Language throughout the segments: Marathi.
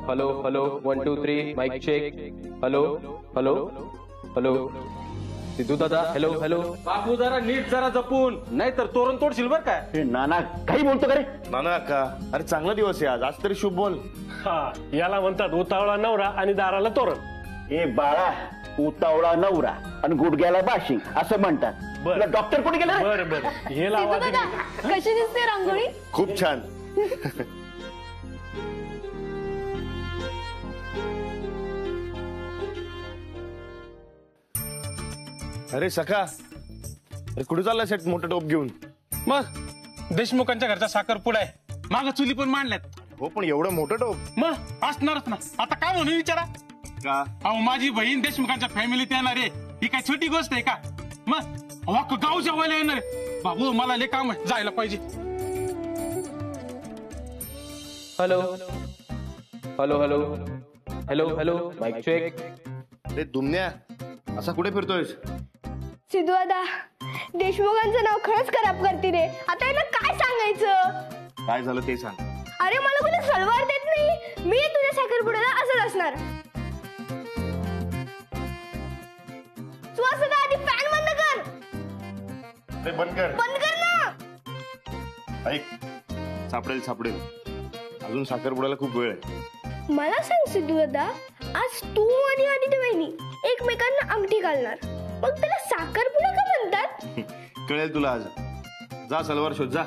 Hello hello 1 2 3 mic check. Hello hello hello Siddhu दादा. Hello hello. बापू जरा नीट जरा जपून, नाही तर तोरण तोडशील बर काय. नाना काही बोलतो का रे? नाना का अरे चांगला दिवस आहे आज तरी शुभ बोल. हा याला म्हणतात उतावळा नवरा आणि दाराला तोरण. ए बाळा, उतावळा नवरा आणि गुडघ्याला बाशिंग असं म्हणतात. बरं. डॉक्टर कुठे गेला? बरं बरं हे लावा. कशी दिसते रांगोळी? खूप छान. अरे सखा, अरे कुठे चालला सेट मोठं टोप घेऊन? मग देशमुखांच्या घरचा साखरपुडा आहे, माग चुली पण मांडल्यात. हो पण एवढं मोठं टोप? मग असणारच ना. आता काय म्हणून विचारा. का? अहो माझी बहीण देशमुखांच्या फॅमिलीत येणार आहे, ही काय छोटी गोष्ट आहे का? मग अख्खं गाव जेवायला येणार आहे. बाबू मला लय काम आहे, जायला पाहिजे. Hello hello hello hello hello mic check. अरे दुमन्या, असा कुठे फिरतोयस? सिद्धू दादा, देशमुखांचं नाव खरंच खराब करते रे. आता याला काय सांगायचं? काय झालं ते सांग. अरे मला कुठे सलवार देत नाही, मी तुझ्या साखरपुड्याला असंच असणार. तू असं आधी फॅन बंद कर. अरे बंद कर. बंद कर ना. ऐक, सापडेल सापडेल, अजून साखरपुड्याला खूप वेळ आहे. मला सांग सिद्धू दादा, आज तू आणि आदिती वहिनी एकमेकांना अंगठी घालणार, मग त्याला साखरपुडा का म्हणतात? कळेल तुला आज. जा सलवार शोध जा.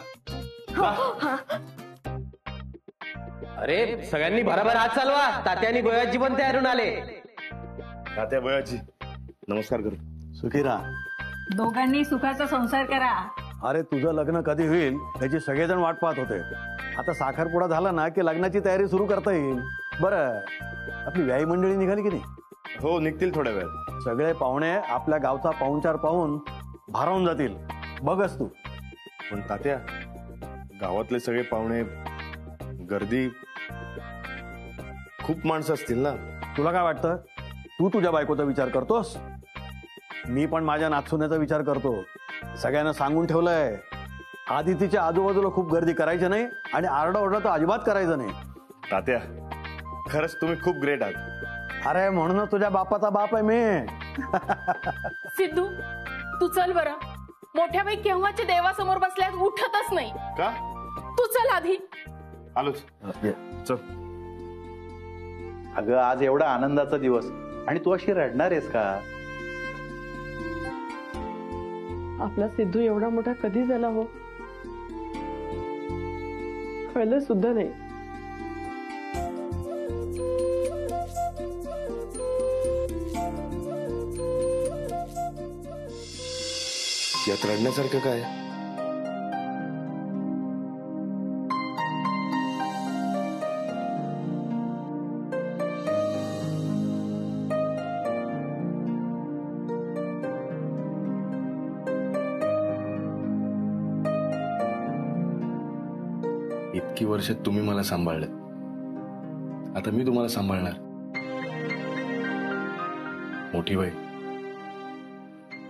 अरे सगळ्यांनी भराभर हात चालवा. तात्यानी गोव्याची पण तयारून आले. तात्या बयाची नमस्कार कर. सुखी राहा. दोघांनी सुखाचा संसार करा. अरे तुझं लग्न कधी होईल याची सगळेजण वाट पाहत होते. आता साखरपुडा झाला ना की लग्नाची तयारी सुरू करता येईल. बरं, आपली व्याई मंडळी निघाली की नाही? हो निघतील थोड्या वेळात. सगळे पाहुणे आपल्या गावचा पाहुणचार पाहून भारावून जातील, बघच तू. पण तात्या, गावातले सगळे पाहुणे, गर्दी, खूप माणसं असतील ना. तुला काय वाटतं? तू तुझ्या बायकोचा विचार करतोस, मी पण माझ्या नातसुनेचा विचार करतो. सगळ्यांना सांगून ठेवलंय, आदितीच्या आजूबाजूला खूप गर्दी करायची नाही आणि आरडाओरडा तर अजिबात करायचं नाही. तात्या, खरंच तुम्ही खूप ग्रेट आहात. अरे म्हणून तुझ्या बापाचा बाप आहे मी. सिद्धू, तू चल बरं. मोठ्या बाई केव्हाच्या देवासमोर बसल्यात, उठतच नाही. का? तू चल आधी. आलोच. चल. अगं आज एवढा आनंदाचा दिवस आणि तू अशी रडणार आहेस का? आपला सिद्धू एवढा मोठा कधी झाला हो, कळलं सुद्धा नाही. यात रडण्यासारखं काय? इतकी वर्ष तुम्ही मला सांभाळलं, आता मी तुम्हाला सांभाळणार. मोठी बाई,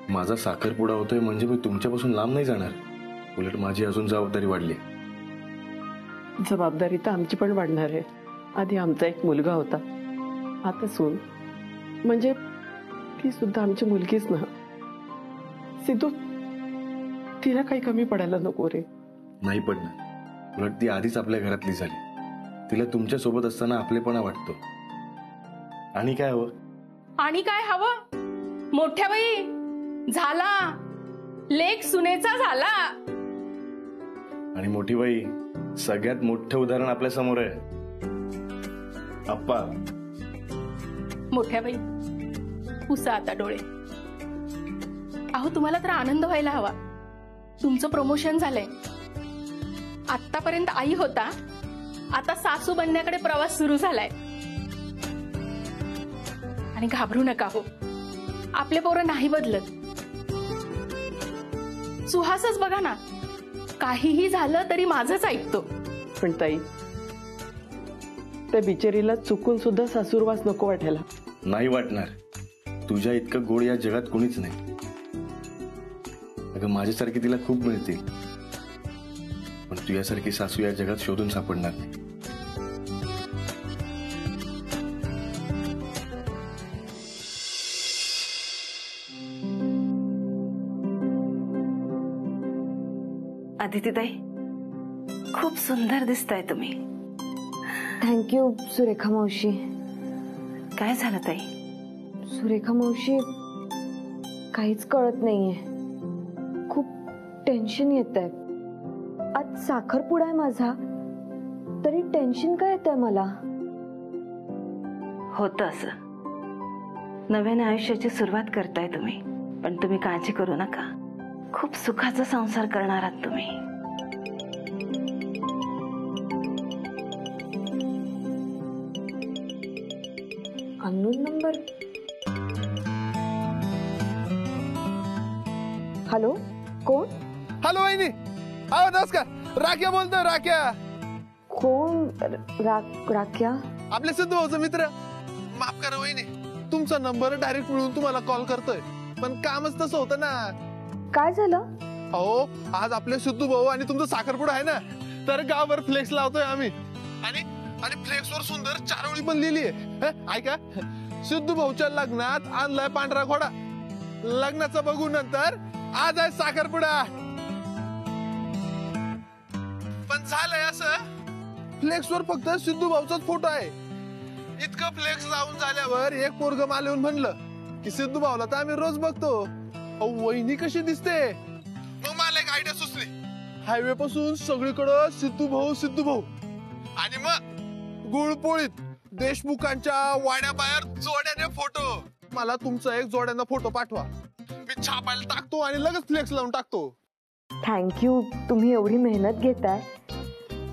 माझा साखरपुडा होतोय म्हणजे मी तुमच्यापासून लांब नाही जाणार. उलट माझी अजून जबाबदारी वाढली. जबाबदारी तर आमची पण वाढणार आहे. आधी आमचा एक मुलगा होता, आता सून, म्हणजे ती सुद्धा आमची मुलगीच ना. सिद्धू, तिला काही कमी पडायला नको रे. नाही पडणार. उलट ती आधीच आपल्या घरातली झाली. तिला तुमच्या सोबत असताना आपलेपणा वाटतो. आणि काय हवं? आणि काय हवं? मोठ्या बाई झाला, लेक सुनेचा झाला. आणि मोठी बाई, सगळ्यात मोठं उदाहरण आपल्या समोर आहे. अप्पा. मोठ्या बाई, पुसा आता डोळे. अहो तुम्हाला तर आनंद व्हायला हवा. तुमचं प्रमोशन झालंय. आतापर्यंत आई होता, आता सासू बनण्याकडे प्रवास सुरू झालाय. आणि घाबरू नका हो, आपले पोरं नाही बदलत. सुहासच बघा ना, काहीही झालं तरी माझंच ऐकतो. पण ताई, त्या बिचारीला चुकून सुद्धा सासूरवास नको वाटायला. नाही वाटणार. तुझ्या इतकं गोड या जगात कोणीच नाही. अगं माझ्यासारखी तिला खूप मिळतील, पण तुझ्यासारखी सासू या जगात शोधून सापडणार नाही. आदितीताई, खूप सुंदर दिसताय तुम्ही. थँक्यू सुरेखा मावशी. काय झालं ताई? सुरेखा मावशी, काहीच कळत नाहीये. खूप टेन्शन येत आहे. आज साखरपुडा आहे माझा, तरी टेन्शन काय येत आहे मला. होतं असं. नव्याने आयुष्याची सुरुवात करताय तुम्ही, पण तुम्ही काळजी करू नका. खूप सुखाचा संसार करणार आहात तुम्ही. Unknown number. हॅलो, कोण? हॅलो वहिनी. नमस्कार. राख्या बोलतोय. राख्या. कोण? राख्या? आपले सिद्धू भाऊचा मित्र. माफ करा वहिनी, तुमचा नंबर डायरेक्ट मिळून तुम्हाला कॉल करतोय, पण कामच तसं होतं ना. काय झालं? अहो, आज आपले सिद्धू भाऊ आणि तुमचं साखरपुडा आहे ना, तर गावभर फ्लेक्स लावतोय आम्ही. आणि फ्लेक्स वर सुंदर चारोळी पण लिहिली आहे. ऐका, सिद्धू भाऊच्या लग्नात आणलाय पांढरा घोडा. लग्नाचं बघू नंतर, आज आहे साखरपुडा. पण झालंय असं, फ्लेक्स वर फक्त सिद्धू भाऊचाच फोटो आहे. इतकं फ्लेक्स लावून झाल्यावर एक पोरग मला येऊन म्हणलं की सिद्धू भाऊला तर आम्ही रोज बघतो, वहिनी कशी दिसते. मग मला एक आयडिया सुचली. हायवे पासून सगळीकडं सिद्धू भाऊ आणि मग गुळपोळीत देशमुखांच्या वाड्या बाहेर जोड्याने फोटो. मला तुमचा एक जोड्याने फोटो पाठवा, मी छापायला टाकतो आणि लगेच फ्लेक्स लावून टाकतो. थँक्यू, तुम्ही एवढी मेहनत घेताय.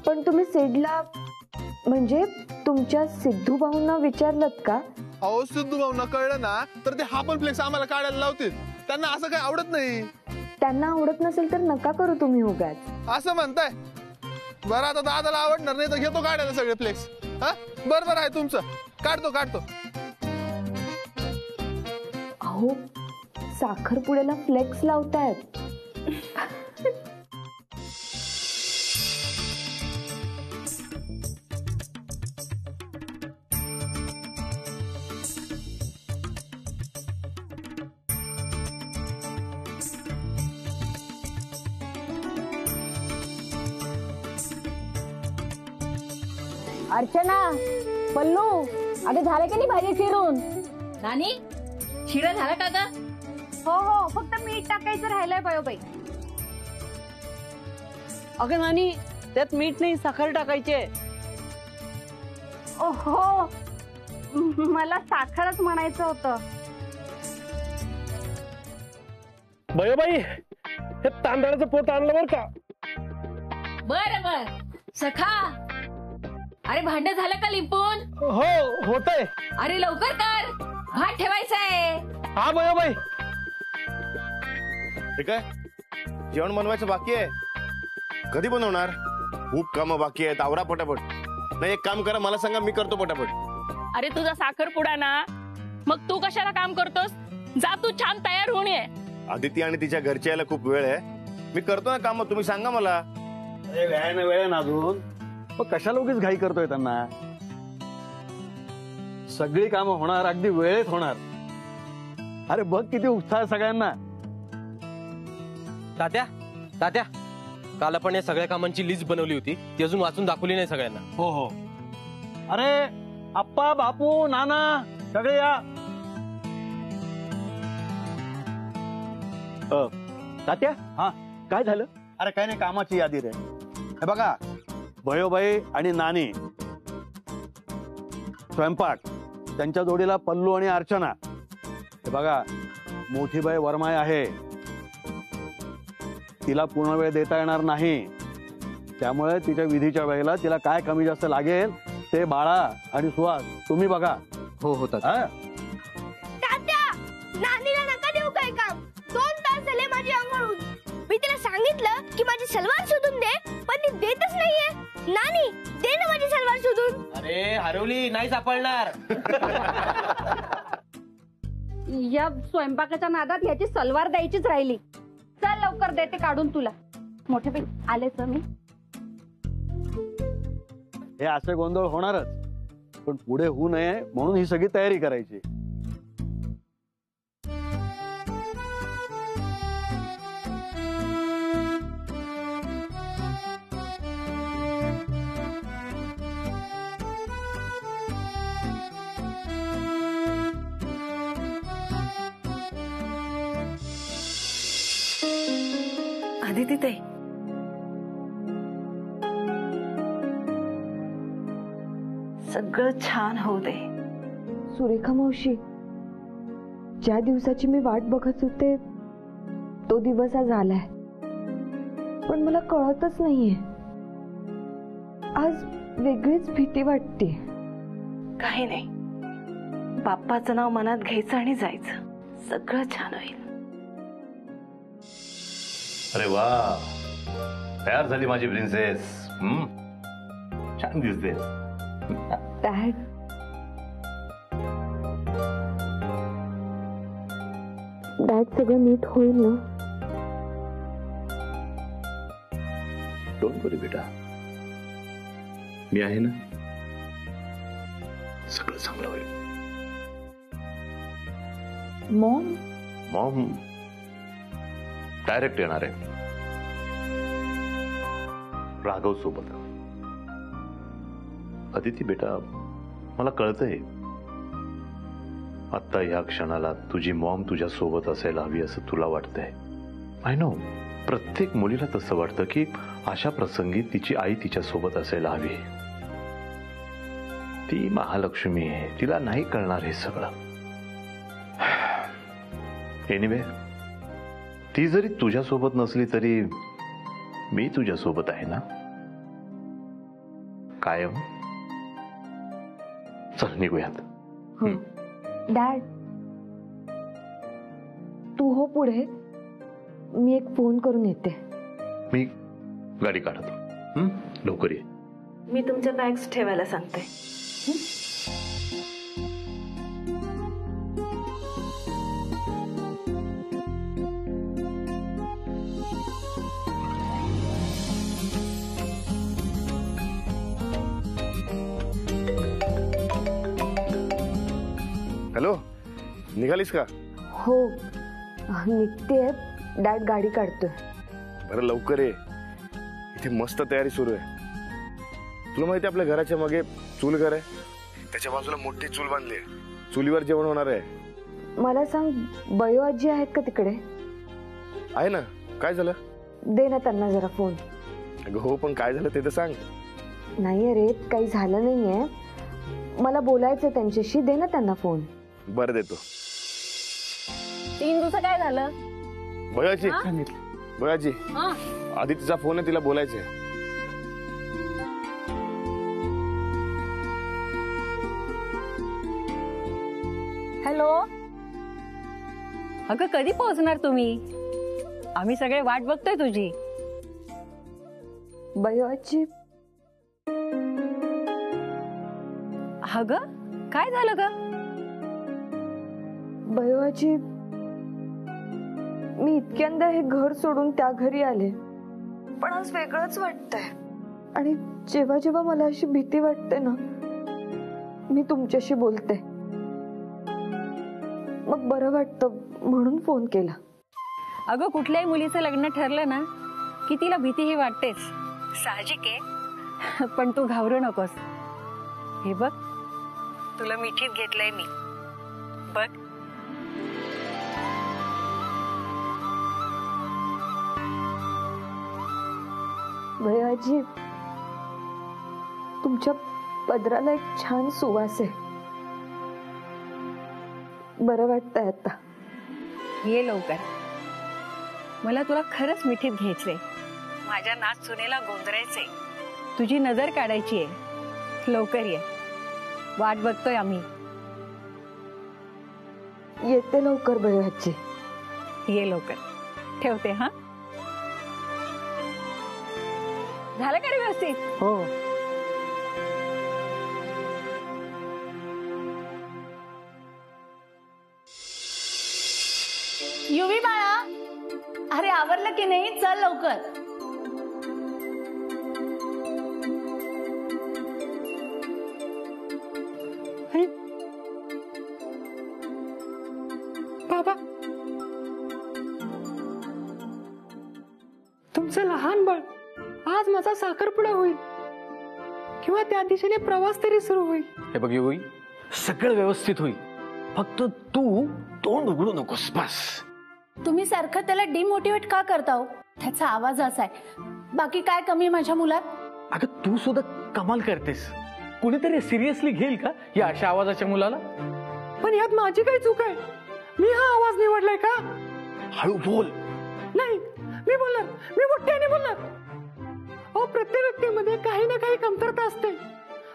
पण तुम्ही सिडला, म्हणजे तुमच्या सिद्धू भाऊंना विचारलं का? अहो, सिद्धू भाऊंना कळलं ना तर ते हा पण फ्लेक्स आम्हाला काढायला लावतील. त्यांना असं काही आवडत नाही. त्यांना आवडत नसेल तर नका करू तुम्ही उगाच. असं म्हणताय? बरं, आता दादाला आवडणार नाही तर घेतो काढायला सगळे फ्लेक्स. बरोबर आहे तुमचं, काढतो. अहो, साखरपुड्याला फ्लेक्स लावतायत. अर्चना, पल्लू, अगं झालं की नाही भाजी चिरून? नानी, शिरा झाला का ग? हो, फक्त मीठ टाकायचं राहिलंय बायोबाई. अगं नानी, त्यात मीठ नाही, साखर टाकायचे. हो, मला साखरच म्हणायचं होतं. बायोबाई, हे तांदळाचं पोत आणलं बर का? बर. सखा, अरे भांड झालं का लिंपून? हो, होतंय. अरे लवकर कर, भात ठेवायचंय. हा बायोबाई. ठीक आहे, जेवण बनवायचं बाकी आहे. कधी बनवणार? खूप कामं बाकी आहेत, आवरा पटापट. नाही, एक काम करा, मला सांगा, मी करतो पटापट. अरे तुझा साखरपुडा ना, मग तू कशाला काम करतोस? जा तू छान तयार होऊन ये. आदिती आणि तिच्या घरच्या यायला खूप वेळ आहे. मी करतो ना काम, तुम्ही सांगा मला. वेळ आहे ना अजून. मग कशाला उगीच घाई करतोय त्यांना? सगळी कामं होणार, अगदी वेळेत होणार. अरे बघ किती उत्साह आहे सगळ्यांना. तात्या, काल आपण या सगळ्या कामांची लिस्ट बनवली होती, ती अजून वाचून दाखवली नाही सगळ्यांना. हो. अरे आप्पा, बापू, नाना, सगळे या. तात्या, हा काय झालं? अरे काय नाही, कामाची यादी रे. हे बघा, भयोबाई आणि नानी, स्वयंपाक, त्यांच्या जोडीला पल्लू आणि अर्चना. हे बघा, मोठी बाई वरमाय आहे, तिला पूर्ण वेळ देता येणार नाही. त्यामुळे तिच्या विधीच्या वेळेला तिला काय कमी जास्त लागेल ते बाळा आणि सुहास तुम्ही बघा. हो तात्या. नानीला नका देऊ काय काम. 2 तास झाले माझी अंघोळ. मी तिला सांगितलं की माझी सलवार शोधून दे, पण ती देतच नाहीये. नानी, दे ना माझी सलवार शोधून. अरे हरवली, नाही सापडणार. या स्वयंपाकाच्या नादात याची सलवार द्यायचीच राहिली. चल लवकर देते काढून तुला. मोठे बाई आलेच मी. हे असे गोंधळ होणारच, पण पुढे होऊ नये म्हणून ही सगळी तयारी करायची. आदिती ताई, सगळं छान होऊ दे. सुरेखा मावशी, ज्या दिवसाची मी वाट बघत होते तो दिवस आज आलाय, पण मला कळतच नाहीये. आज वेगळीच भीती वाटते. काही नाही, बाप्पाचं नाव मनात घ्यायचं आणि जायचं. सगळं छान होईल. अरे वा, तयार झाली माझी प्रिन्सेस. छान दिसते. डॅड, सगळं नीट होईल ना? डोंट वरी बेटा, मी आहे ना. सगळं चांगलं होईल. मॉम डायरेक्ट येणार आहे राघव सोबत. अदिती बेटा, मला कळतंय आता या क्षणाला तुझी मॉम तुझ्या सोबत असायला हवी असं तुला वाटतंय. आय नो, प्रत्येक मुलीला तसं वाटतं की अशा प्रसंगी तिची आई तिच्या सोबत असायला हवी. ती महालक्ष्मी आहे, तिला नाही कळणार हे सगळं. एनिवे, ती जरी तुझ्या सोबत नसली तरी मी तुझ्या सोबत आहे ना कायम. चल निघूयात. डॅड, तू हो पुढे, मी एक फोन करून येते. मी गाडी काढतो. लवकर ये. मी तुमच्या बॅग्स ठेवायला सांगते. हॅलो, निघालीस का? हो, निघतेय. डॅड गाडी काढतोय. बरं लवकर ये, इथे मस्त तयारी सुरू आहे. तुला माहिती आपल्या घराच्या मागे चूलघर आहे, त्याच्या बाजूला मोठी चूल बांधली आहे. चुलीवर जेवण होणार आहे. मला सांग, बयो आजी आहेत का तिकडे? आहे ना. काय झालं? दे ना त्यांना जरा फोन. अगं हो, पण काय झालं ते तर सांग. नाही रे, काही झालं नाहीये, मला बोलायचं त्यांच्याशी. दे ना त्यांना फोन. बरं देतो. 3 दिवस काय झालं? बयाजी, बयाजी, आदितीचा फोन आहे, तिला बोलायचंय. हॅलो. अगं कधी पोहोचणार तुम्ही? आम्ही सगळे वाट बघतोय तुझी. बयाजी, अगं काय झालं ग? बयोआजी, मी इतक्यांदा हे घर सोडून त्या घरी आले, पण आज वेगळंच वाटतंय. आणि जेव्हा जेव्हा मला अशी भीती वाटते ना, मी तुमच्याशी बोलते, मग बरं वाटतं म्हणून फोन केला. अगं कुठल्याही मुलीचं लग्न ठरलं ना की तिला भीती ही वाटतेच, साहजिक आहे. पण तू घाबरू नकोस. हे बघ, तुला मिठीत घेतलंय मी. बघ. भैयाजी, तुमच्या पदराला एक छान सुवास आहे. बरं वाटतंय आता. ये लवकर. मला तुला खरंच मिठीत घ्यायचंय. माझ्या नाच सुनेला गोंधळायचंय. तुझी नजर काढायची आहे. लवकर ये. वाट बघतोय आम्ही. येते लवकर भैयाजी. ये लवकर. ठेवते. हा, झालं का रे व्यवस्थित? हो. युवी बाळा, अरे आवरलं की नाही? चल लवकर. बाबा, तुमचं लहान बाळ आज माझा साखरपुडा होईल, किंवा त्या दिशेने प्रवास तरी सुरू होईल. हे बघ योगी, सगळं व्यवस्थित होईल. फक्त तू तोंड उघडू नकोस बस. तुम्ही सारखं त्याला डिमोटिवेट का करता हो? त्याचा आवाज असा आहे. बाकी काय कमी आहे माझ्या मुलात? अगं तू सुद्धा कमाल करतेस. कुणीतरी सिरियसली घेईल का या अशा आवाजाच्या मुलाला? पण यात माझी काय चूक आहे? मी हा आवाज निवडलाय का? हळू बोल. नाही, मी बोलणार, मी मोठ्याने बोलणार. अहो, प्रत्येक व्यक्तीमध्ये काही ना काही कमतरता असते.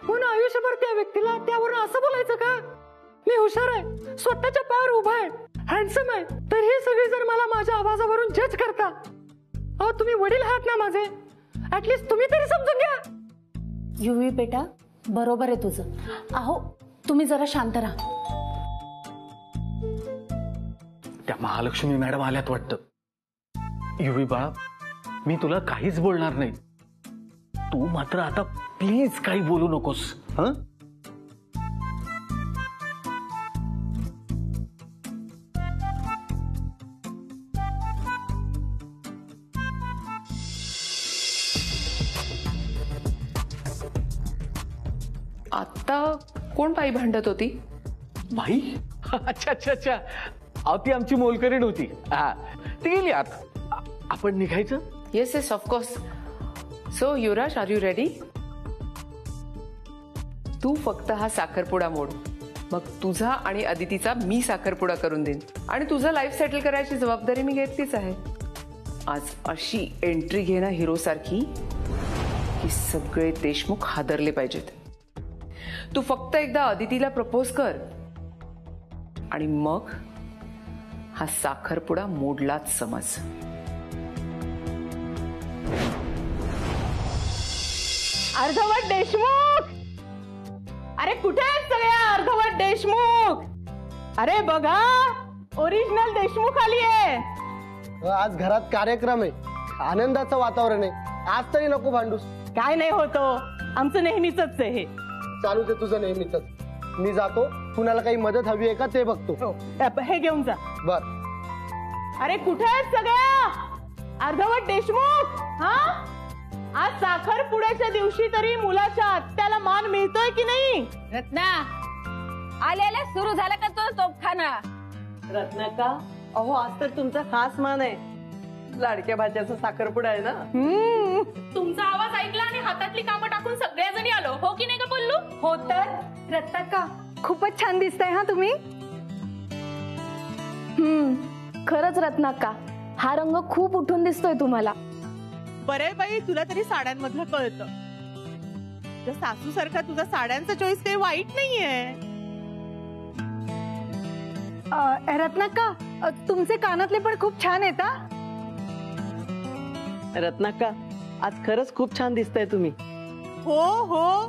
म्हणून आयुष्यभर त्या व्यक्तीला त्यावरून असं बोलायचं का? मी हुशार आहे, स्वतःच्या पायावर उभा आहे, हँडसम आहे, तर हे सगळे जर मला माझ्या आवाजावरून जज करता. अहो, तुम्ही वडील आहात ना माझे, ऍटलीस्ट तुम्ही तरी समजून घ्या. युवी बेटा, बरोबर आहे तुझं. अहो, तुम्ही जरा शांत राहा. त्या महालक्ष्मी मॅडम आल्यात वाटतं. युवी बाळा, मी तुला काहीच बोलणार नाही. तू मात्र आता प्लीज काही बोलू नकोस. हं? आता कोण बाई भांडत होती? बाई? अच्छा अच्छा अच्छा, अहो ती आमची मोलकरीण होती. हा, ती गेली आत. आपण निघायचं? Yes yes, of course. So Yuvraj, are you ready? तू फक्त हा साखरपुडा मोड, मग तुझा आणि अदितीचा मी साखरपुडा करून देईन आणि तुझं लाईफ सेटल करायची जबाबदारी मी घेतलीच आहे. आज अशी एंट्री घे ना हिरो सारखी की सगळे देशमुख हादरले पाहिजेत. तू फक्त एकदा अदितीला प्रपोज कर आणि मग हा साखरपुडा मोडलाच समज. अर्धवट देशमुख, अरे कुठे आहेत सगळ्या अर्धवट देशमुख? अरे बघा, ओरिजिनल देशमुख आली आहे. आज घरात कार्यक्रम आहे, आनंदाचं वातावरण आहे. आज तरी नको भांडूस. काय नाही होतो, आमचं नेहमीच आहे हे. चालू दे तुझं नेहमीच. मी जातो, कुणाला काही मदत हवी आहे का ते बघतो. हे घेऊन जा. बर. अरे कुठे आहेत सगळ्या अर्धवट देशमुख? हा, आज साखरपुड्याच्या दिवशी तरी मुलाच्या आत्याला मान मिळतोय की नाही? रत्ना, आल्याला सुरू झाला का तो तोफखाना? रत्नाका, अहो आज तर तुमचा खास मान आहे. लाडक्या भाच्याचा साखरपुडा आहे ना. तुमचा आवाज ऐकला आणि हातातली कामं टाकून सगळ्याजणी आलो. हो की नाही का बोललो? हो तर. रत्नाका, खूपच छान दिसताय हा तुम्ही. खरंच रत्नाका, हा रंग खूप उठून दिसतोय तुम्हाला. बरे बाई, तुला तरी साड्यांमधलं कळतं. सासू सारखा तुझा साड्यांचा चॉईस काही वाईट नाहीये. रत्नाका, तुमचे कानातले पण खूप छान आहेत. रत्नाका, आज खरंच खूप छान दिसताय तुम्ही. हो हो,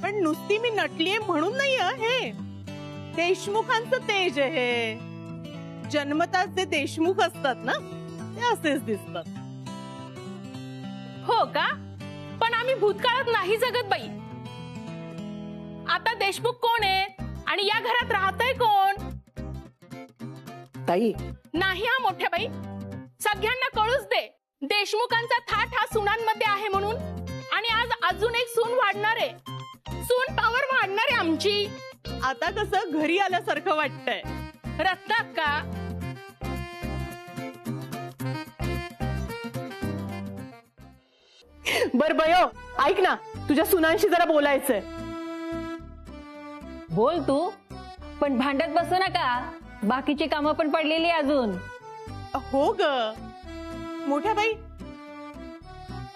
पण नुसती मी नटलीये म्हणून नाही हे. देशमुखांचं तेज आहे. जन्मताच जे देशमुख असतात ना, ते असेच दिसतात. हो का? पण आम्ही भूतकाळात नाही जगत बाई. आता देशमुख कोण आहे आणि या घरात राहतय कोण? ताई नाही हा मोठ्या बाई, सगळ्यांना कळूच दे. देशमुखांचा थाट हा सुनांमध्ये आहे म्हणून. आणि आज अजून एक सून वाढणार आहे. सून पॉवर वाढणार आहे आमची. आता कसं घरी आल्यासारखं वाटतंय. रत्नाका, बर बयो, ऐक ना, तुझ्या सुनांशी जरा बोलायचंय. बोल तू, पण भांडत बसू नका. बाकीची कामं पण पडलेली अजून. हो ग मोठ्या बाई,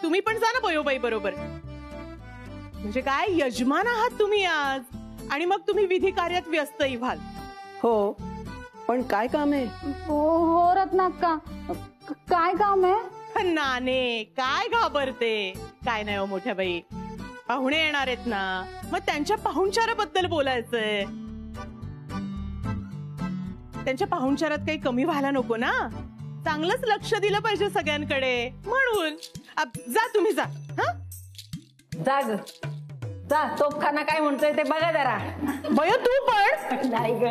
तुम्ही पण जा ना बयोबाई बरोबर. म्हणजे काय, यजमान आहात तुम्ही आज, आणि मग तुम्ही विधी कार्यात व्यस्तही व्हाल. हो, पण काय काम आहे? हो रत्नाका, काय काम आहे? नाने, काय घाबरते? काय नाही हो मोठ्या बाई, पाहुणे येणार आहेत ना, मग त्यांच्या पाहुणचाराबद्दल बोलायचंय. त्यांच्या पाहुणचारात काही कमी व्हायला नको ना. चांगलंच लक्ष दिलं पाहिजे सगळ्यांकडे म्हणून. जा तुम्ही जा. हा, जाग जा. तोफखाना काय म्हणतोय ते बघा जरा. बयो तू पण. नाही ग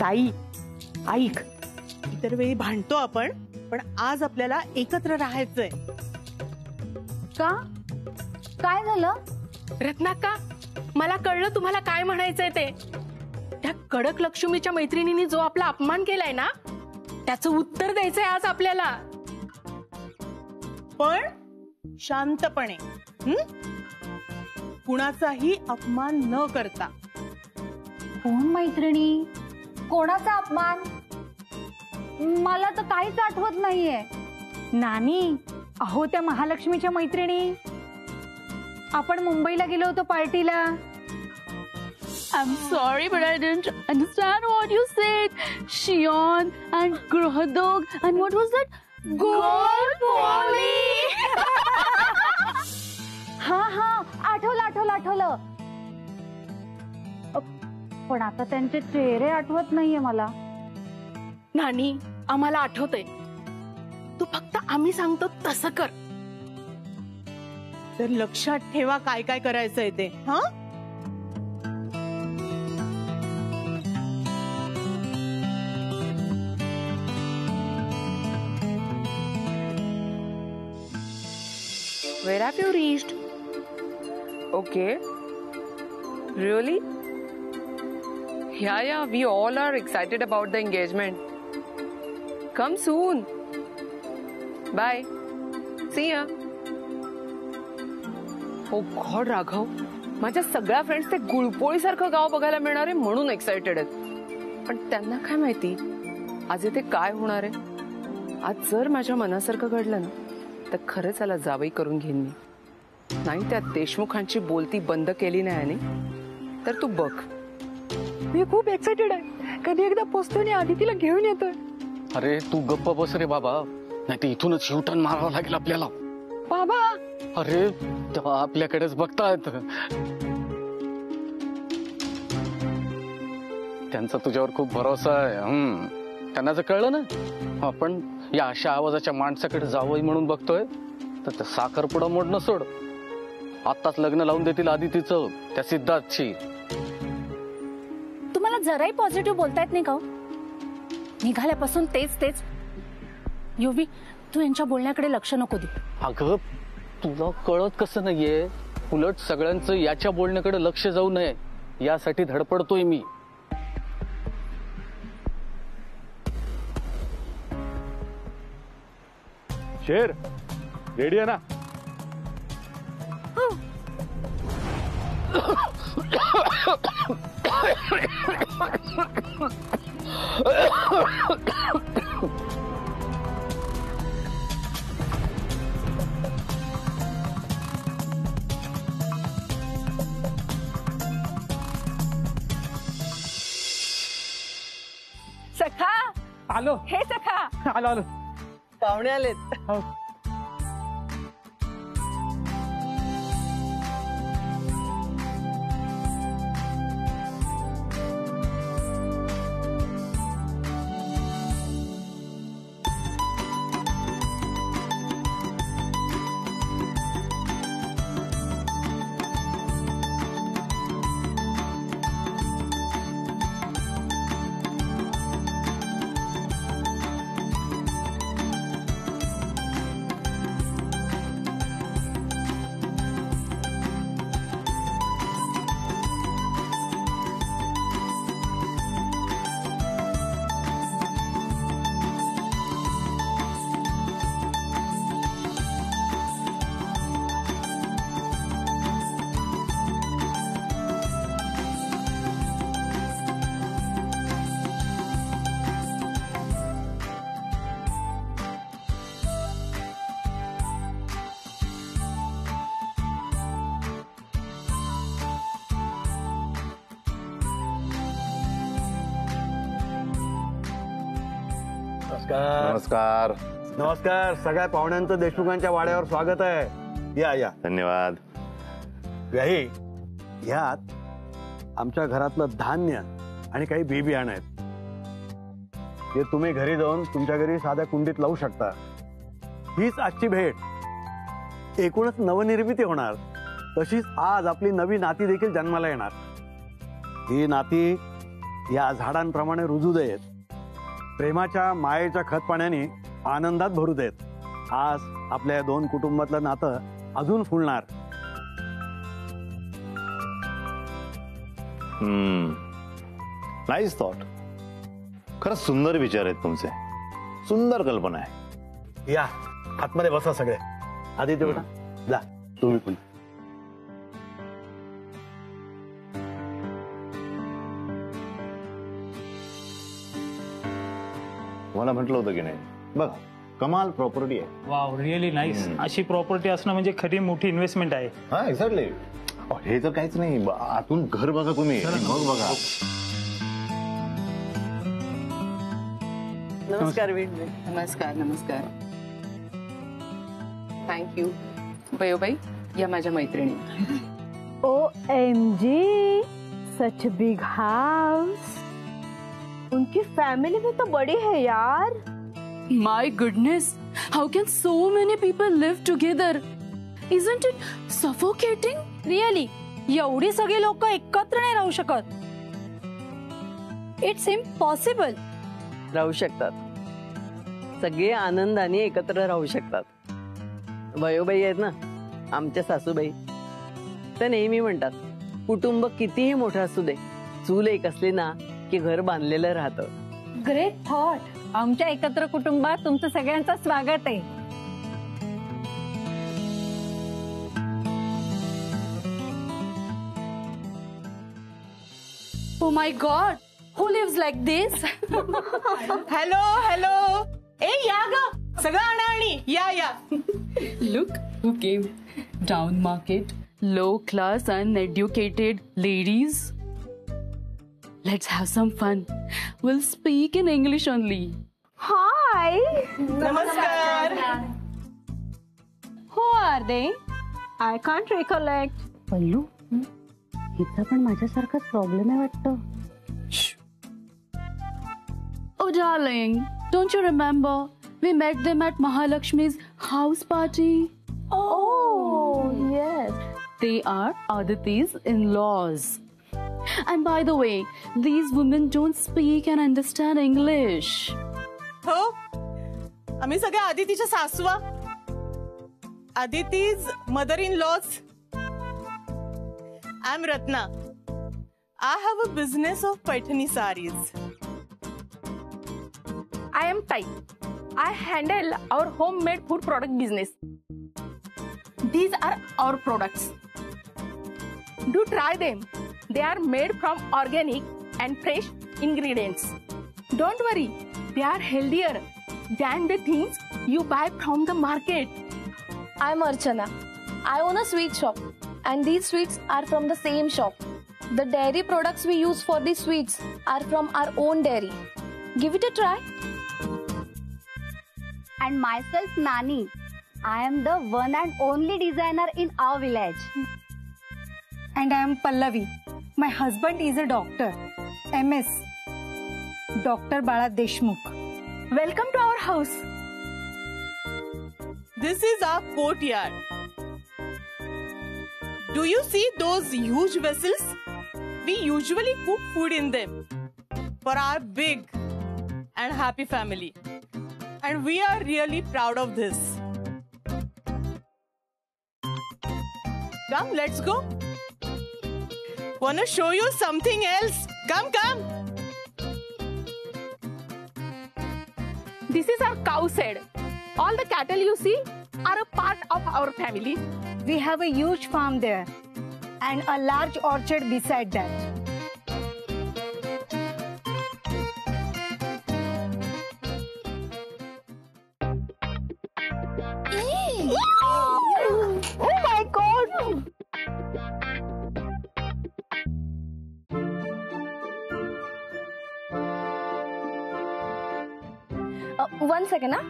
ताई, ऐक, इतर वेळी भांडतो आपण, पण आज आपल्याला एकत्र राहायचंय. का? काय झालं? रत्नाका, मला कळलं तुम्हाला काय म्हणायचंय ते. त्या कडक लक्ष्मीच्या मैत्रिणींनी जो आपला अपमान केलाय ना, त्याचं उत्तर द्यायचंय आज आपल्याला. पण शांतपणे, कुणाचाही अपमान न करता. कोण मैत्रिणी? कोणाचा अपमान? मला तर काहीच आठवत नाहीये. नानी, अहो त्या महालक्ष्मीच्या मैत्रिणी, आपण मुंबईला गेलो होतो पार्टीला. I'm sorry, but I didn't understand what you said. Shion and Grohdog and what was that? Gold Polly. हा आठवलं. पण आता त्यांचे चेहरे आठवत नाहीये मला. नानी, आम्हाला आठवतंय. तू फक्त आम्ही सांगतो तसं कर. तर लक्षात ठेवा काय काय करायचंय ते. हा, Where have you reached? Okay. Really? Yeah, we all are excited about the engagement. Come soon. Bye. See ya. Oh God, Raghav, माझ्या सगळ्या फ्रेंड्स ते गुळपोळीसारखं गाव बघायला मिळणार आहे म्हणून एक्साइटेड आहेत. पण त्यांना काय माहिती आज इथे काय होणार आहे. आज जर माझ्या मनासारखं घडलं ना तर खरंच त्याला जावई करून घेईन मी. नाही त्या देशमुखांची बोलती बंद केली नाही आणि तर तू बघ. मी खूप एक्साइटेड आहे. कधी एकदा पोचतो आणि आदितीला घेऊन येतोय. अरे तू गप्प बस रे बाबा, नाही तर इथूनच युटर्न मारावं लागेल आपल्याला. बाबा, अरे तेव्हा आपल्याकडेच बघतायत. त्यांचा तुझ्यावर खूप भरोसा आहे. त्यांना जर कळलं ना आपण या अशा आवाजाच्या माणसाकडे जावं म्हणून बघतोय तर त्या साखरपुडा मोडणं सोड. आत्ताच लग्न लावून देतील आदितीचं त्या सिद्धार्थची. तुम्हाला जराही पॉझिटिव्ह बोलता येत नाही का? निघाल्यापासून तेच. युवी, तू यांच्या बोलण्याकडे लक्ष नको दे. अगं तुला कळत कसं नाहीये? उलट सगळ्यांचं याच्या बोलण्याकडे लक्ष जाऊ नये यासाठी धडपडतोय मी. शेर रेडी आहे ना? सखा आलो. हे सखा आलो. पाहुणे आलेत. नमस्कार. नमस्कार. सगळ्या पाहुण्यांचं देशमुखांच्या वाड्यावर स्वागत आहे. या. धन्यवाद. ह्यात आमच्या घरातलं धान्य आणि काही बी बियाणं आहेत. हे तुम्ही घरी जाऊन तुमच्या घरी साध्या कुंडीत लावू शकता. हीच आजची भेट. एकूणच नवनिर्मिती होणार. तशीच आज आपली नवी नाती देखील जन्माला येणार. ही नाती या झाडांप्रमाणे रुजू देत, प्रेमाच्या मायेच्या खत पाण्याने आनंदात भरू देत. आज आपल्या या दोन कुटुंबातलं नातं अजून फुलणार. Nice thought. खरंच सुंदर विचार आहेत तुमचे. सुंदर कल्पना आहे. या आतमध्ये बसा सगळे. आदित्य बेटा जा तुम्ही पण. मला म्हटलं होतं की नाही, बघ कमाल प्रॉपर्टी आहे. Wow, really nice. अशी प्रॉपर्टी असणं म्हणजे खरी मोठी इन्व्हेस्टमेंट आहे. हा एक्झॅक्टली. हे तर काहीच नाही, आतून घर बघा तुम्ही, मग बघा. नमस्कार नमस्कार नमस्कार. थँक्यू. बयोबाई या माझ्या मैत्रिणी. OMG, such a big house. उनकी फैमिली भी तो बड़ी है यार. My goodness, how can so many people live together? Isn't it suffocating? Really? एवढी सगळी लोक एकत्र नाही राहू शकत. It's impossible. राहू शकतात. सगळे आनंदाने एकत्र राहू शकतात. वयोबाई आहेत ना आमच्या सासूबाई, तर नेहमी म्हणतात कुटुंब कितीही मोठं असू दे, चूल एक असली ना की घर बांधलेलं राहतं. Great thought. आमच्या एकत्र कुटुंबात तुमचं सगळ्यांचं स्वागत आहे. Oh my God, who lives like this? Hello hello. ए या ग, सगळं आणा आणि या या. Look who came. Down market, low class, uneducated ladies. Let's have some fun. We'll speak in English only. Hi. नमस्कार. Who are they? I can't recollect. पल्लू, हिचा पण माझ्यासारखाच प्रॉब्लेम आहे वाटतं. Oh darling, don't you remember? We met them at Mahalakshmi's house party. Oh, yes. They are Aditi's in-laws. And by the way, these women don't speak and understand English. हो, आम्ही सगळ्या आदितीच्या सासवा. Aditi's mother-in-laws. I'm Ratna. I have a business of Paithani sarees. I am Tai. I handle our homemade food product business. These are our products. Do try them. They are made from organic and fresh ingredients. Don't worry, they are healthier than the things you buy from the market. I'm Archana. I own a sweet shop, and these sweets are from the same shop. The dairy products we use for these sweets are from our own dairy. Give it a try. And myself, Nani. I am the one and only designer in our village. And I am Pallavi. My husband is a doctor. MS. Dr. Bala Deshmukh. Welcome to our house. This is our courtyard. Do you see those huge vessels? We usually cook food in them for our big and happy family. And we are really proud of this. Come, let's go. Wanna show you something else? Come, come. This is our cow shed. All the cattle you see are a part of our family. We have a huge farm there and a large orchard beside that. Oh my God! One second, huh?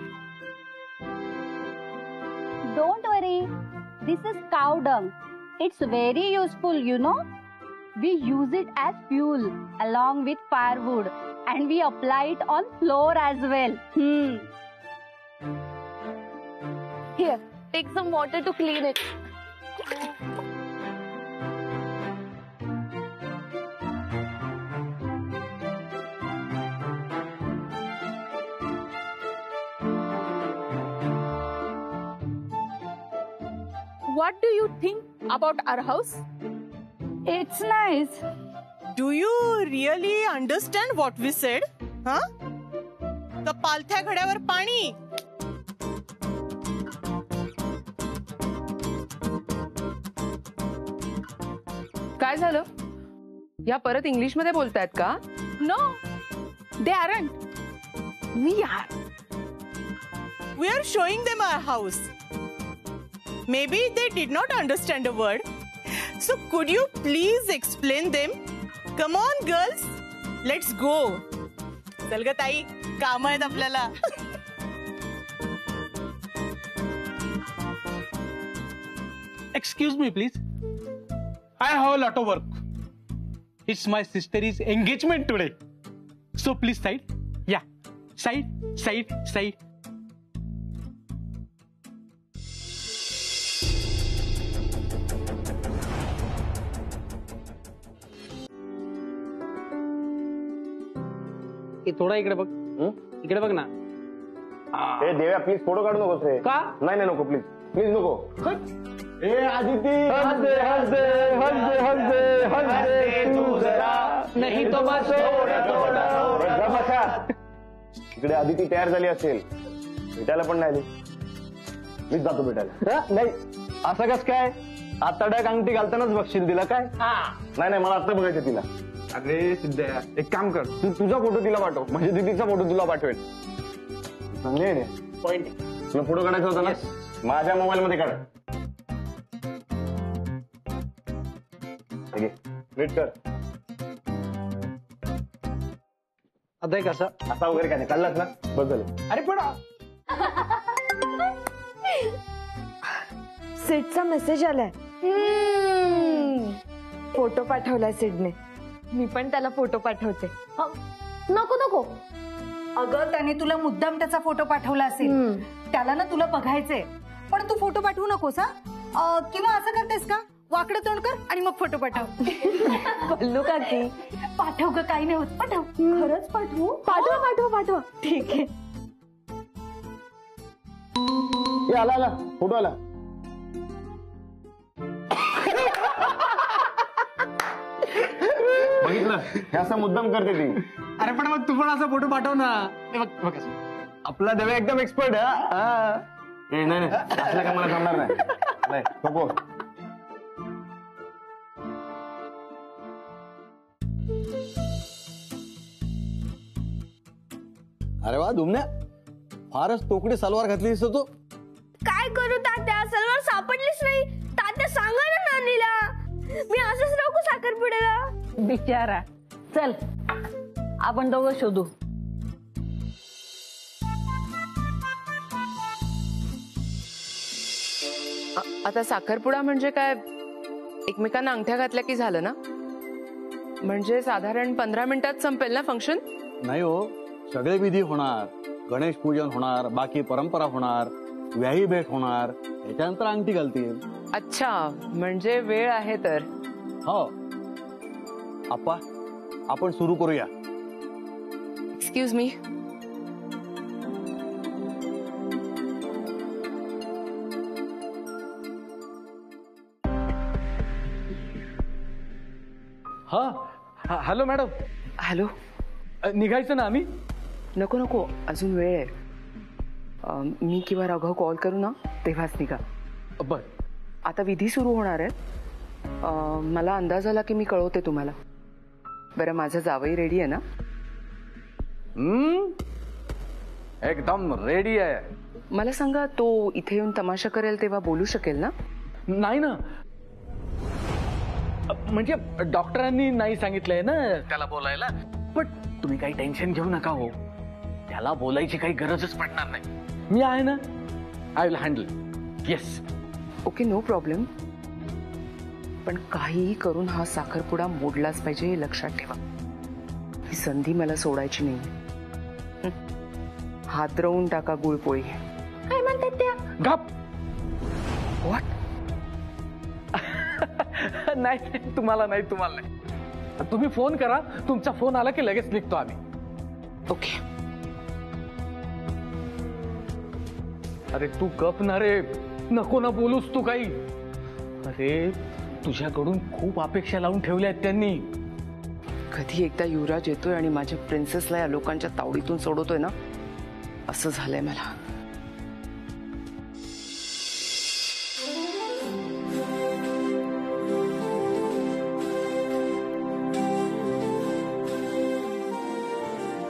Don't worry. This is cow dung. It's very useful, you know. We use it as fuel along with firewood, and we apply it on floor as well. Here, take some water to clean it. What do you think about our house? It's nice. Do you really understand what we said? Huh? का पालथ्या घड्यावर पाणी? काय झालं? या परत इंग्लिश मध्ये बोलतायत का? No, they aren't, we are. We are showing them our house. Maybe they did not understand a word. So could you please explain them? Come on girls, let's go. चल ग ताई, काम आहेत आपल्याला. Excuse me, please. I have a lot of work. It's my sister's engagement today. So please side. Yeah, side, side, side. थोडा इकडे बघ. इकडे बघ ना. ए देव्या प्लीज फोटो काढू नकोस रे. का? नाही नको प्लीज प्लीज नको. ए आदिती हंस दे हंस दे हंस दे हंस दे हंस दे तू जरा नहीं तो बस बसा. इकडे आदिती तयार झाली असेल, भेटायला पण नाही आली. मीच जातो भेटायला. नाही असं कस काय? आता डाक अंगठी घालतानाच बघशील तिला काय? नाही मला आता बघायचं तिला. अरे सिद्धया एक काम कर, तू तुझा फोटो तिला पाठव, म्हणजे दीदीचा फोटो तुला पाठवेल. चांगली आहे पॉइंट. तुला फोटो काढायचा होता ना, माझ्या मोबाईल मध्ये काढ. नीट कर. आता कसा असा वगैरे काय नाही, काढलास ना बस झालं. अरे पण सिडचा मेसेज आलाय. फोटो पाठवलाय सिडने. मी पण त्याला फोटो पाठवते. नको नको. अगं त्याने तुला मुद्दाम त्याचा फोटो पाठवला असेल, त्याला ना तुला बघायचंय. पण तू फोटो पाठवू नकोस हा. किंवा असं करतेस का, वाकडं तोंड कर आणि मग फोटो पाठव. बोललो का की पाठव ग, काही नाही होत. पाठव. खरंच पाठवू? पाठवा पाठवा पाठवा. ठीक आहे. आला आला फोटो आला. बघितलं, हे असं मुद्दाम करते ती. अरे पण मग तू पण असा फोटो पाठव ना. बघ आपला देवा एकदम एक्सपर्ट. नाही नाही असलं का मला जमणार नाही. नको. अरे वा दुमण्या, फारच तोकडी सलवार घातली दिसतो तू. काय करू तात्या, सलवार सापडलीच नाही. तात्या सांगा ना नानीला, मी असंच राहू साखरपुड्याला. बिचारा. चल आपण दोघं शोधू. आता साखरपुडा म्हणजे काय, एकमेकांना अंगठ्या घातल्या की झालं ना? म्हणजे साधारण 15 मिनिटात संपेल ना फंक्शन? नाही हो, सगळे विधी होणार. गणेश पूजन होणार, बाकी परंपरा होणार, व्याही भेट होणार, याच्यानंतर अंगठी घालतील. अच्छा, म्हणजे वेळ आहे तर. हो आप्पा, आपण सुरू करूया. Excuse me. हा हॅलो मॅडम. हॅलो. निघायचं ना आम्ही? नको नको, अजून वेळ आहे. मी किंवा राघव कॉल करू ना, तेव्हाच निघा. बर. आता विधी सुरू होणार आहे. मला अंदाज आला की मी कळवते तुम्हाला. बरं, माझं जावई रेडी आहे ना? एकदम रेडी आहे. मला सांगा, तो इथे येऊन तमाशा करेल तेव्हा बोलू शकेल ना? नाही ना, म्हणजे डॉक्टरांनी नाही सांगितलंय ना त्याला बोलायला. पण तुम्ही काही टेन्शन घेऊ नका हो, त्याला बोलायची काही गरजच पडणार नाही. मी आहे ना, I will handle. Yes. Okay, no problem. पण काहीही करून हा साखरपुडा मोडलाच पाहिजे, हे लक्षात ठेवा. ही संधी मला सोडायची नाही. हादरवून टाका गुळपोळी. काय म्हणतात त्या? गप. व्हॉट? नाही, तुम्हाला नाही. तुम्ही फोन करा, तुमचा फोन आला की लगेच निघतो आम्ही. ओके. अरे तू गप ना रे, नको ना बोलूस तू काही. अरे तुझ्याकडून खूप अपेक्षा लावून ठेवल्या आहेत त्यांनी. कधी एकदा युवराज येतोय आणि माझ्या प्रिन्सेसला या लोकांच्या तावडीतून सोडवतोय ना, असं झालंय मला.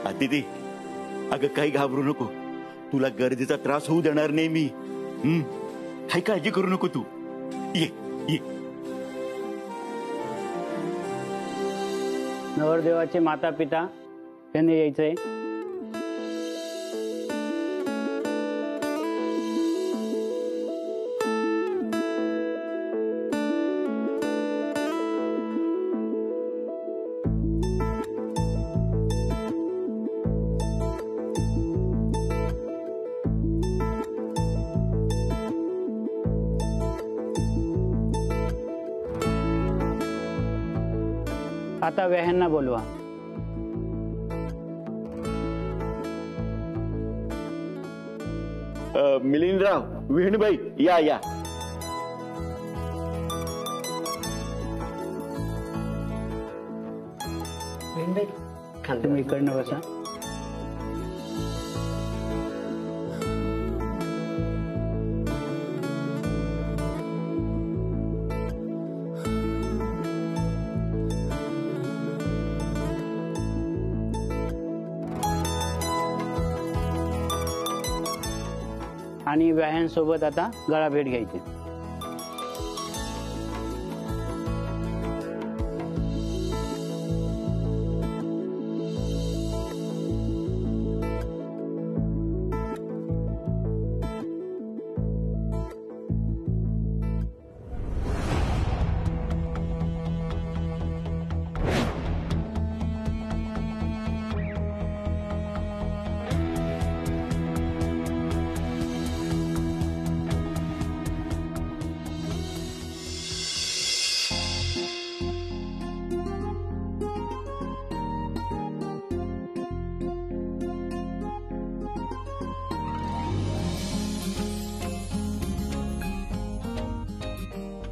अदिती, अगं काही घाबरू नको. तुला गरजेचा त्रास होऊ देणार नाही मी. काही काळजी करू नको तू. ये ये. नवरदेवाचे माता पिता त्यांनी यायचंय. आता व्याह्यांना बोलवा. मिलिंदराव, वेणूबाई, या या. तुम्ही इकडनं बसा. आणि व्याह्यांसोबत आता गळा भेट घ्यायची.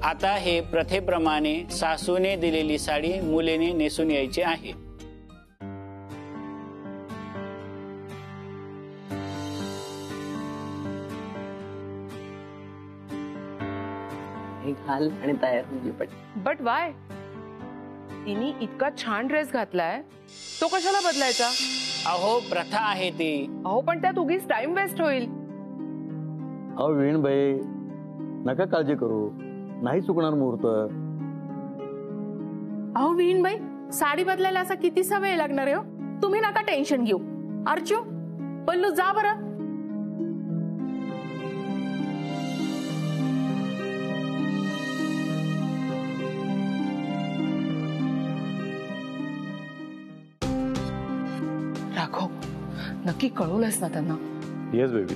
आता हे प्रथेप्रमाणे सासूने दिलेली साडी मुलीने नेसून यायची आहे. घाल आणि तयार म्हणजे बट वाय? तिने इतका छान ड्रेस घातलाय, तो कशाला बदलायचा? अहो प्रथा आहे ती. अहो पण त्यात उगीच टाइम वेस्ट होईल. अहो वीणबाई, नका काळजी करू, नाही चुकणार मुहूर्त. अहो वीणबाई, साडी बदलायला असा कितीसा वेळ लागणार आहे हो? तुम्ही नका टेन्शन घेऊ. अर्चू, पल्लू, जा बरं. राघव, नक्की कळवलंस ना त्यांना? Yes baby.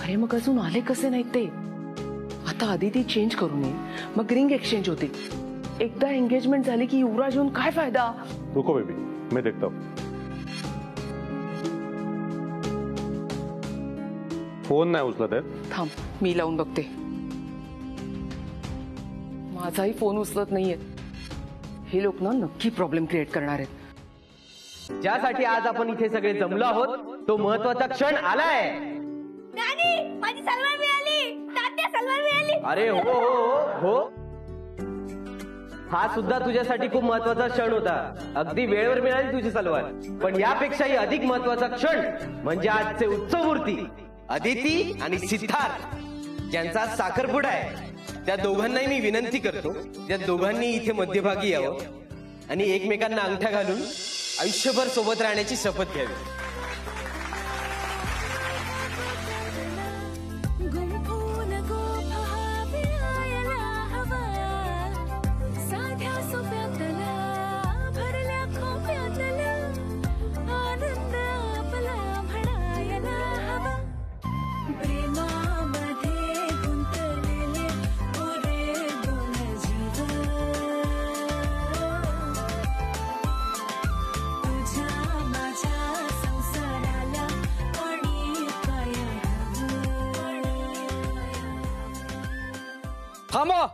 अरे मग अजून आले कसे नाहीत ते? आता आदिती चेंज करू नये, मग रिंग एक्सचेंज होते. एकदा एंगेजमेंट झाली की युवराज येऊन काय फायदा? रुको बेबी, मैं देखता हूं. फोन नाही उचलत आहे. थांब, मी लावून बघते. माझाही फोन उचलत नाहीये. हे लोक ना नक्की प्रॉब्लेम क्रिएट करणार आहेत. ज्यासाठी आज आपण इथे सगळे जमलो आहोत, तो महत्वाचा क्षण आलाय. माझी सलवार मिळाली. तात्या, सलवार मिळाली. अरे हो हो हो, हा सुद्धा तुझ्यासाठी खूप महत्वाचा क्षण होता. अगदी वेळेवर मिळाली तुझी सलवार. पण यापेक्षाही अधिक महत्वाचा क्षण म्हणजे आजचे उत्सव मूर्ती अदिती आणि सिद्धार्थ, ज्यांचा साखरपुडा आहे. त्या दोघांनाही मी विनंती करतो, त्या दोघांनी इथे मध्यभागी यावं आणि एकमेकांना अंगठ्या घालून आयुष्यभर सोबत राहण्याची शपथ घ्यावी. थांबा.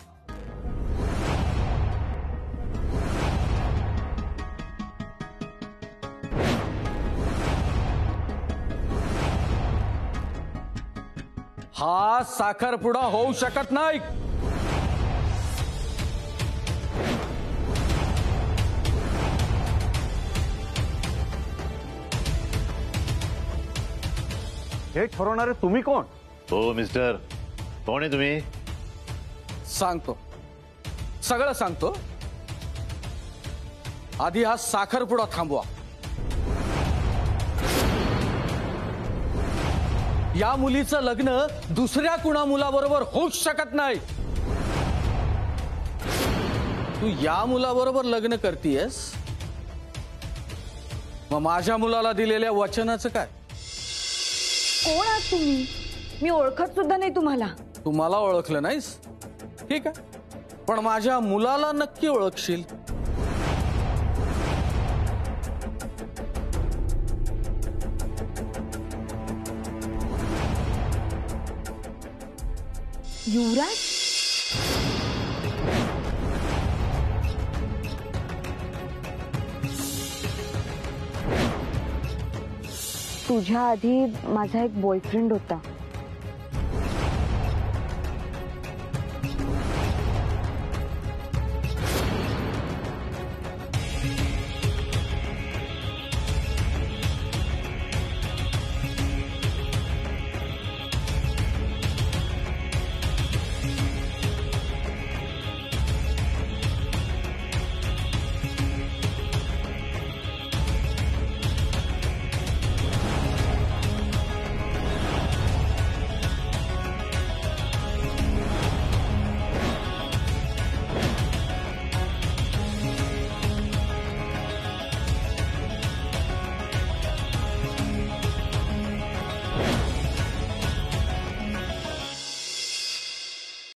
हा साखरपुडा होऊ शकत नाही. हे ठरवणारे तुम्ही कोण? हो मिस्टर, कोण आहे तुम्ही? सांगतो, सगळं सांगतो. आधी हा साखरपुडा थांबवा. या मुलीचं लग्न दुसऱ्या कुणा मुलाबरोबर होऊच शकत नाही. तू या मुलाबरोबर लग्न करतीयस, मग माझ्या मुलाला दिलेल्या वचनाचं काय? कोण आहात तुम्ही? मी ओळखत सुद्धा नाही तुम्हाला. तू मला ओळखलं नाहीस, ठीक आहे, पण माझ्या मुलाला नक्की ओळखशील. युवराज? तुझ्या आधी माझा एक बॉयफ्रेंड होता.